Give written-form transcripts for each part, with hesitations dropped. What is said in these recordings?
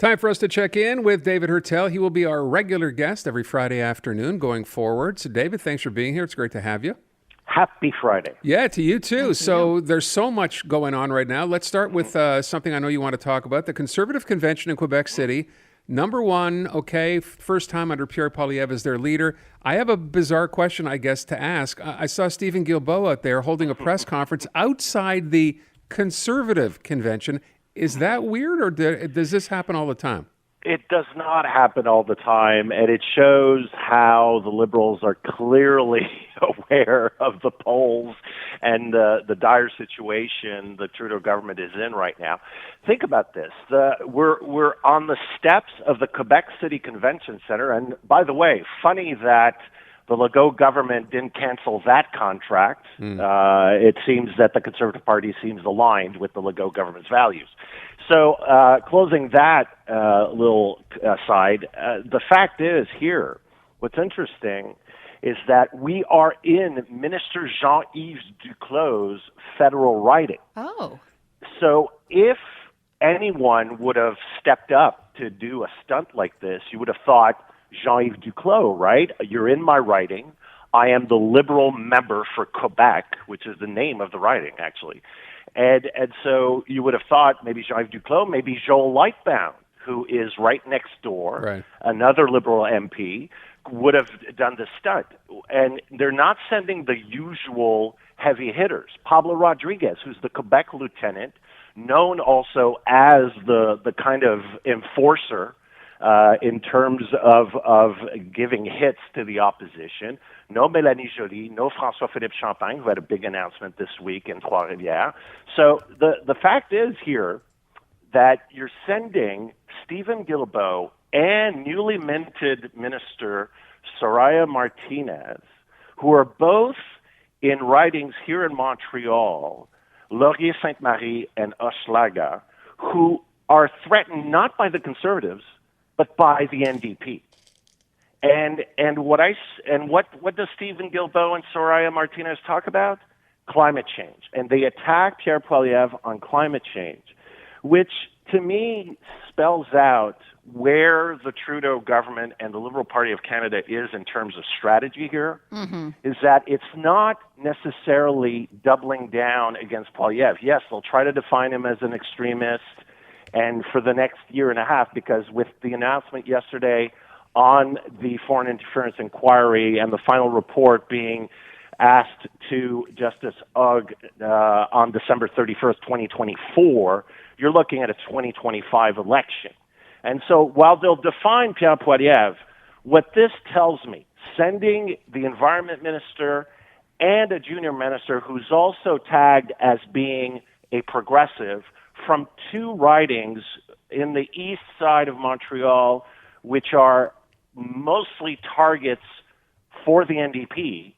Time for us to check in with David Heurtel. He will be our regular guest every Friday afternoon going forward. So, David, thanks for being here. It's great to have you. Happy Friday. Yeah, to you too. So there's so much going on right now. Let's start with something I know you want to talk about. The Conservative Convention in Quebec City. Number one, okay, first time under Pierre Poilievre as their leader. I have a bizarre question, I guess, to ask. I saw Stephen Guilbeault out there holding a press conference outside the Conservative Convention. Is that weird, or does this happen all the time? It does not happen all the time, and it shows how the Liberals are clearly aware of the polls and the dire situation the Trudeau government is in right now. Think about this. We're on the steps of the Quebec City Convention Center, and by the way, funny that the Legault government didn't cancel that contract. It seems that the Conservative Party seems aligned with the Legault government's values. So closing that little side, the fact is here, what's interesting is that we are in Minister Jean-Yves Duclos' federal riding. Oh. So if anyone would have stepped up to do a stunt like this, you would have thought, Jean-Yves Duclos, right? You're in my riding. I am the Liberal member for Quebec, which is the name of the riding, actually. And so you would have thought maybe Jean-Yves Duclos, maybe Joel Lightbound, who is right next door, right, another Liberal MP, would have done the stunt. And they're not sending the usual heavy hitters. Pablo Rodriguez, who's the Quebec lieutenant, known also as the kind of enforcer in terms of giving hits to the opposition. No Mélanie Joly, no François-Philippe Champagne, who had a big announcement this week in Trois-Rivières. So the fact is here that you're sending Stephen Guilbeault and newly minted Minister Soraya Martinez, who are both in ridings here in Montreal, Laurier-Sainte-Marie and Hochelaga, who are threatened not by the Conservatives, but by the NDP. And what does Stephen Guilbeault and Soraya Martinez talk about? Climate change. And they attack Pierre Poilievre on climate change, which to me spells out where the Trudeau government and the Liberal Party of Canada is in terms of strategy here, is that it's not necessarily doubling down against Poilievre. Yes, they'll try to define him as an extremist, and for the next year and a half, because with the announcement yesterday on the foreign interference inquiry and the final report being asked to Justice Ugg on December 31st, 2024, you're looking at a 2025 election. And so while they'll define Pierre Poilievre, what this tells me, sending the environment minister and a junior minister who's also tagged as being a progressive from two ridings in the east side of Montreal, which are mostly targets for the NDP,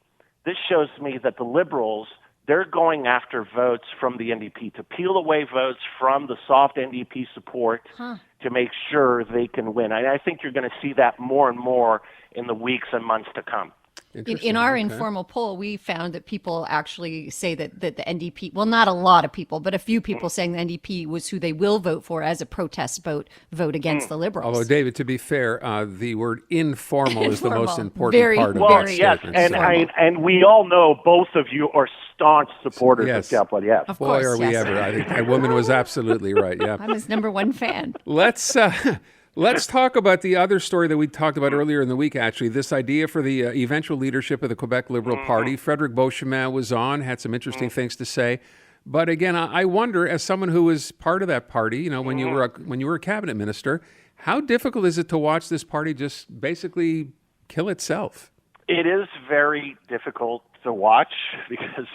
this shows me that the Liberals, they're going after votes from the NDP to peel away votes from the soft NDP support to make sure they can win. And I think you're going to see that more and more in the weeks and months to come. In our informal poll, we found that people actually say that the NDP, well, not a lot of people, but a few people saying the NDP was who they will vote for as a protest vote against the Liberals. Although, David, to be fair, the word informal is the most important part of that statement. And we all know both of you are staunch supporters of Pierre Poilievre. Of course, boy, are we ever. I think that woman was absolutely right, yeah. I'm his number one fan. Let's talk about the other story that we talked about earlier in the week, actually, this idea for the eventual leadership of the Quebec Liberal Party. Frédéric Beauchemin was on, had some interesting things to say. But again, I wonder, as someone who was part of that party, you know, when you were a cabinet minister, how difficult is it to watch this party just basically kill itself? It is very difficult to watch because,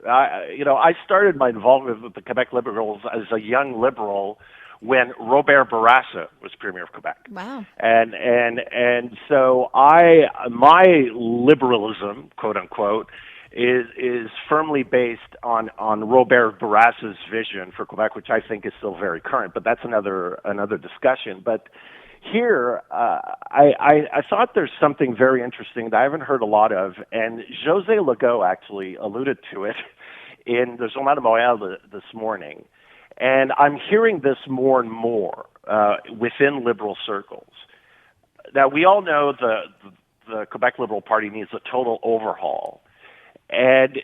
I started my involvement with the Quebec Liberals as a young Liberal when Robert Bourassa was Premier of Quebec. Wow. And so my liberalism, quote unquote, is firmly based on Robert Bourassa's vision for Quebec, which I think is still very current, but that's another discussion. But here, I thought there's something very interesting that I haven't heard a lot of, and José Legault actually alluded to it in the Journal de Montréal this morning. And I'm hearing this more and more within liberal circles. Now, we all know the Quebec Liberal Party needs a total overhaul. And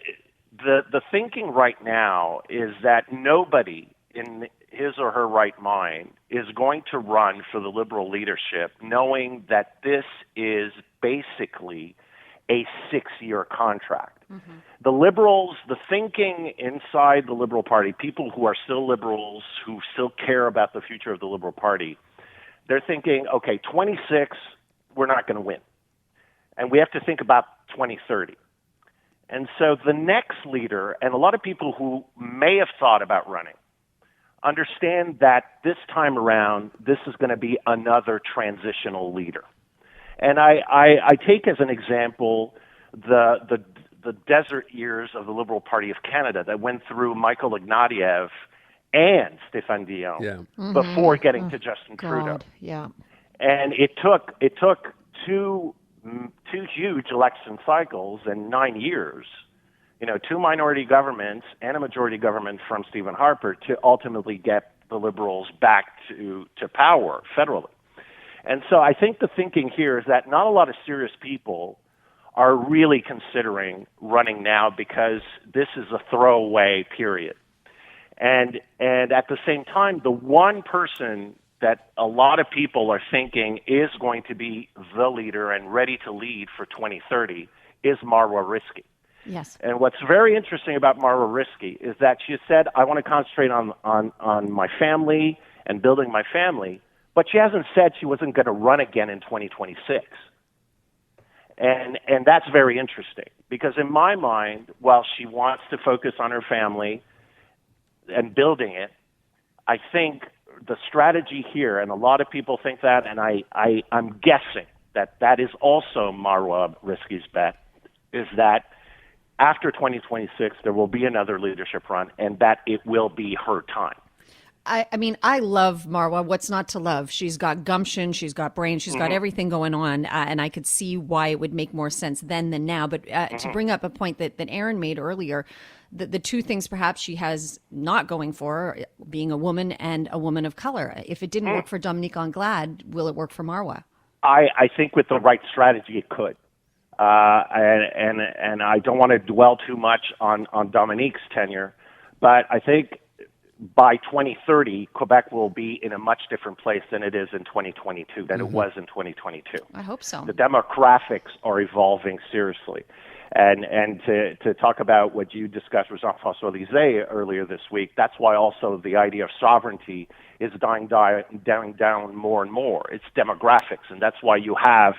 the thinking right now is that nobody in his or her right mind is going to run for the Liberal leadership knowing that this is basically a 6-year contract. Mm-hmm. The Liberals, the thinking inside the Liberal Party, people who are still Liberals, who still care about the future of the Liberal Party, they're thinking, okay, 26, we're not going to win. And we have to think about 2030. And so the next leader, and a lot of people who may have thought about running, understand that this time around, this is going to be another transitional leader. And I take as an example the desert years of the Liberal Party of Canada that went through Michael Ignatieff and Stéphane Dion before getting to Justin Trudeau. Yeah. And it took two huge election cycles in 9 years, 2 minority governments and a majority government from Stephen Harper to ultimately get the Liberals back to power federally. And so I think the thinking here is that not a lot of serious people are really considering running now because this is a throwaway period. And at the same time, the one person that a lot of people are thinking is going to be the leader and ready to lead for 2030 is Marwa Risky. Yes. And what's very interesting about Marwa Risky is that she said, I want to concentrate on my family and building my family, but she hasn't said she wasn't going to run again in 2026. And that's very interesting because in my mind, while she wants to focus on her family and building it, I think the strategy here, and a lot of people think that, and I'm guessing that is also Marwa Risky's bet, is that after 2026 there will be another leadership run and that it will be her time. I mean, I love Marwa. What's not to love? She's got gumption. She's got brains. She's got everything going on. And I could see why it would make more sense then than now. But to bring up a point that Aaron made earlier, the two things perhaps she has not going for her, being a woman and a woman of color. If it didn't work for Dominique Anglade, will it work for Marwa? I think with the right strategy, it could. And I don't want to dwell too much on Dominique's tenure, but I think by 2030, Quebec will be in a much different place than it is in 2022, than it was in 2022. I hope so. The demographics are evolving seriously. And to talk about what you discussed with Jean-François Lisée earlier this week, that's why also the idea of sovereignty is dying down more and more. It's demographics, and that's why you have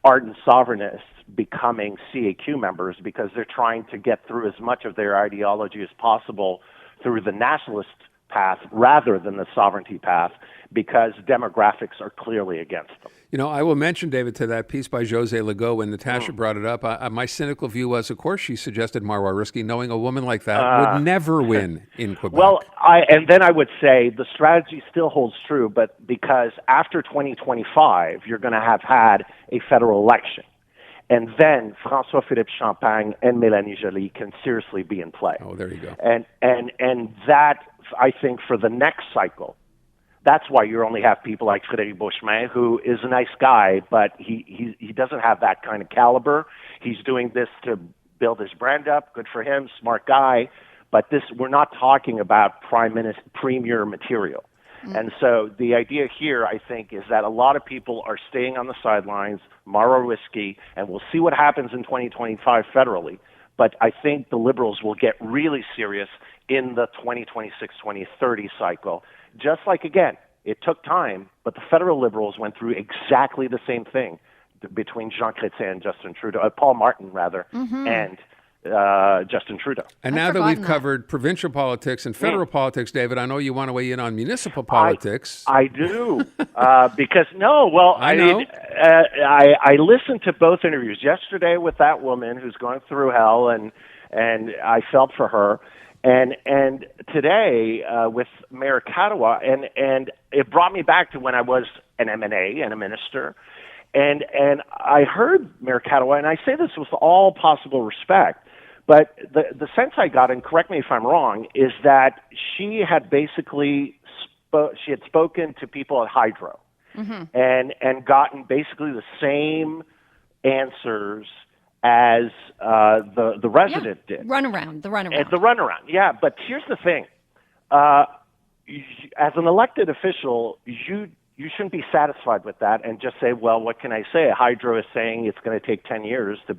ardent sovereignists becoming CAQ members because they're trying to get through as much of their ideology as possible through the nationalist path rather than the sovereignty path because demographics are clearly against them. I will mention, David, to that piece by José Legault when Natasha brought it up. My cynical view was, of course, she suggested Marwa Risky, knowing a woman like that would never win in Quebec. Well, and then I would say the strategy still holds true, but because after 2025, you're going to have had a federal election. And then François-Philippe Champagne and Mélanie Joly can seriously be in play. Oh, there you go. And that, I think, for the next cycle, that's why you only have people like Frédéric Beauchemin, who is a nice guy, but he doesn't have that kind of caliber. He's doing this to build his brand up. Good for him, smart guy. But we're not talking about premier material. And so the idea here, I think, is that a lot of people are staying on the sidelines, Marwa Risky, and we'll see what happens in 2025 federally. But I think the Liberals will get really serious in the 2026-2030 cycle. Just like, again, it took time, but the federal Liberals went through exactly the same thing between Jean Chrétien and Justin Trudeau, Paul Martin, rather, and Justin Trudeau. And now that we've covered provincial politics and federal politics, David, I know you want to weigh in on municipal politics. I do, because I know. mean, I listened to both interviews yesterday with that woman who's going through hell, and I felt for her, and today with Mayor Katawa, and it brought me back to when I was an MNA and a minister, and I heard Mayor Katawa, and I say this with all possible respect. But the sense I got, and correct me if I'm wrong, is that she had basically she had spoken to people at Hydro and gotten basically the same answers as the resident did. The runaround. At the runaround, yeah. But here's the thing. As an elected official, you shouldn't be satisfied with that and just say, well, what can I say? Hydro is saying it's going to take 10 years to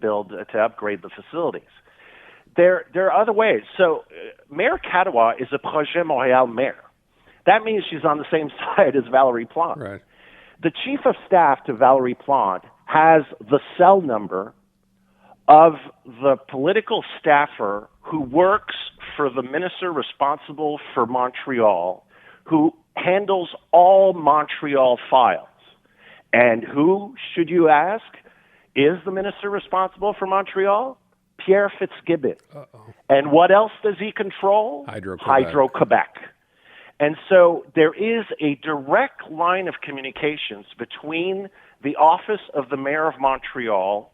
upgrade the facilities. There are other ways. So Mayor Katawa is a Projet Montréal mayor. That means she's on the same side as Valérie Plante. Right. The chief of staff to Valérie Plante has the cell number of the political staffer who works for the minister responsible for Montreal, who handles all Montreal files. And who, should you ask, is the minister responsible for Montreal? Pierre Fitzgibbon. And what else does he control? Hydro-Quebec. And so there is a direct line of communications between the office of the mayor of Montreal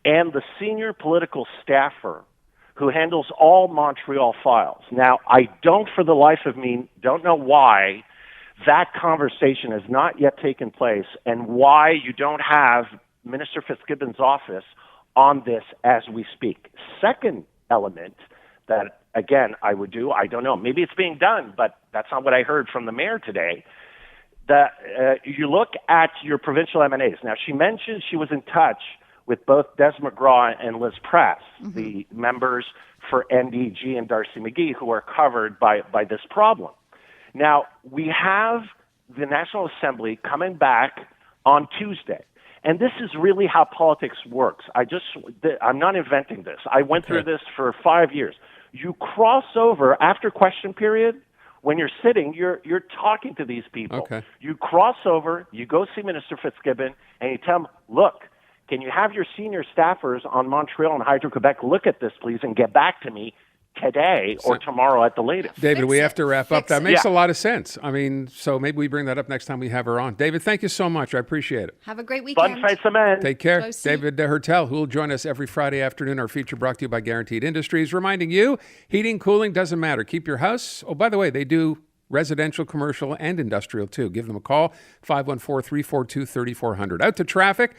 and the senior political staffer who handles all Montreal files. Now, I don't, for the life of me, don't know why that conversation has not yet taken place and why you don't have Minister Fitzgibbon's office on this as we speak. Second element that, again, I would do, I don't know, maybe it's being done, but that's not what I heard from the mayor today, that you look at your provincial M&As. Now, she mentioned she was in touch with both Des McGraw and Liz Press, the members for NDG and Darcy McGee, who are covered by this problem. Now, we have the National Assembly coming back on Tuesday. And this is really how politics works. I'm not inventing this. I went through this for 5 years. You cross over after question period. When you're sitting, you're talking to these people. Okay. You cross over, you go see Minister Fitzgibbon, and you tell him, look, can you have your senior staffers on Montreal and Hydro-Quebec look at this, please, and get back to me today or tomorrow at the latest? David, we have to wrap up. That makes Yeah. a lot of sense. I mean, so maybe we bring that up next time we have her on. David, thank you so much. I appreciate it. Have a great weekend. Fun fight some men. Take care. Go see- David Heurtel, who will join us every Friday afternoon. Our feature brought to you by Guaranteed Industries, reminding you, heating, cooling doesn't matter. Keep your house. Oh, by the way, they do residential, commercial, and industrial too. Give them a call, 514-342-3400. Out to traffic.